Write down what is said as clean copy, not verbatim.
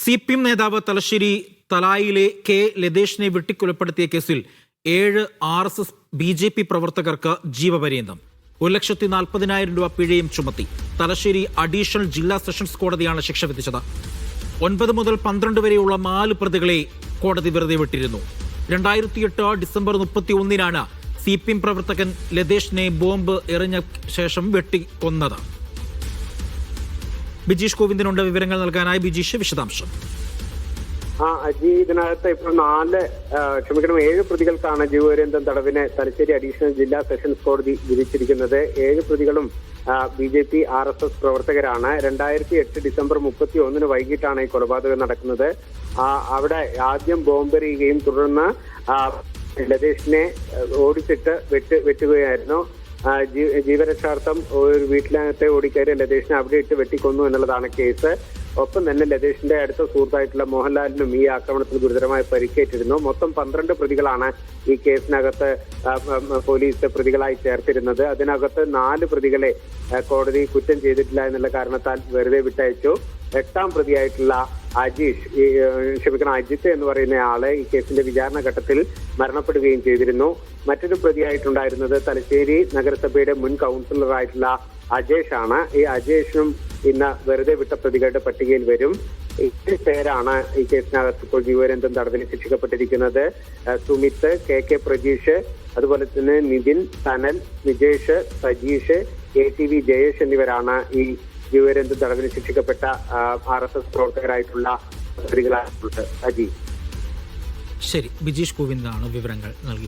CPM നേതാവ് Thalassery തലായിലെ K ലതേഷിനെ വെട്ടിക്കൊലപ്പെടുത്തിയ കേസിൽ 7 RSS BJP പ്രവർത്തകർക്ക് ജീവപര്യന്തം 1,40,000 രൂപ പിഴയും ചുമത്തി. തലശ്ശേരി അഡീഷണൽ ജില്ലാ സെഷൻസ് കോടതിയാണ് ശിക്ഷ വിധിച്ചത്. 9 മുതൽ 12 വരെയുള്ള 4 പ്രതികളെ കോടതി വെറുതെ വിട്ടിരുന്നു. 2008 ഡിസംബർ 31-നാണ് CPM പ്രവർത്തകൻ ലതേഷിനെ ബോംബ് എറിഞ്ഞ ശേഷം വെട്ടിക്കൊന്നത്. ബിജീഷ് കോവിന്ദിനുണ്ട് വിവരങ്ങൾ നൽകാനായി. ബിജീഷ്, വിശദാംശം. അജി, ഇതിനകത്ത് ഇപ്പോൾ 7 പ്രതികൾക്കാണ് ജീവപര്യന്തം തടവിന് തലശ്ശേരി അഡീഷണൽ ജില്ലാ സെഷൻസ് കോടതി വിധിച്ചിരിക്കുന്നത്. 7 പ്രതികളും BJP RSS പ്രവർത്തകരാണ്. 2008 ഡിസംബർ 31 വൈകിട്ടാണ് ഈ കൊലപാതകം നടക്കുന്നത്. അവിടെ ആദ്യം ബോംബെറിയുകയും തുടർന്ന് ലതേഷിനെ ഓടിച്ചിട്ട് വെട്ടുകയായിരുന്നു. ജീവരക്ഷാർത്ഥം ഒരു വീട്ടിനകത്തെ ഓടിക്കയറിയ ലതേഷിനെ അവിടെ ഇട്ട് വെട്ടിക്കൊന്നു എന്നുള്ളതാണ് കേസ്. ഒപ്പം തന്നെ ലതേഷിന്റെ അടുത്ത സുഹൃത്തായിട്ടുള്ള മോഹൻലാലിനും ഈ ആക്രമണത്തിൽ ഗുരുതരമായി പരിക്കേറ്റിരുന്നു. മൊത്തം 12 പ്രതികളാണ് ഈ കേസിനകത്ത് പോലീസ് പ്രതികളായി ചേർത്തിരുന്നത്. അതിനകത്ത് 4 പ്രതികളെ കോടതി കുറ്റം ചെയ്തിട്ടില്ല എന്നുള്ള കാരണത്താൽ വെറുതെ വിട്ടയച്ചു. 8ാം പ്രതിയായിട്ടുള്ള അജിത്ത് എന്ന് പറയുന്ന ആള് ഈ കേസിന്റെ വിചാരണ ഘട്ടത്തിൽ മരണപ്പെടുകയും ചെയ്തിരുന്നു. മറ്റൊരു പ്രതിയായിട്ടുണ്ടായിരുന്നത് തലശ്ശേരി നഗരസഭയുടെ മുൻ കൗൺസിലറായിട്ടുള്ള അജേഷ് ആണ്. ഈ അജേഷും ഇന്ന് വെറുതെ വിട്ട പ്രതികളുടെ പട്ടികയിൽ വരും. 7 പേരാണ് ഈ കേസിനകത്ത് ഇപ്പോൾ ജീവപര്യന്തം തടവിന് ശിക്ഷിക്കപ്പെട്ടിരിക്കുന്നത്. സുമിത്, KK പ്രജീഷ്, അതുപോലെ തന്നെ നിതിൻ, സനൽ, നിജേഷ്, സജീഷ്, ATV ജയേഷ് എന്നിവരാണ് ഈ ജീവപര്യന്തം തടവിന് ശിക്ഷിക്കപ്പെട്ട RSS പ്രവർത്തകരായിട്ടുള്ള പ്രതികളായിട്ടുള്ളത്. അജി, ശരി. ബിജീഷ് കോവിന്ദാണ് വിവരങ്ങൾ നൽകി.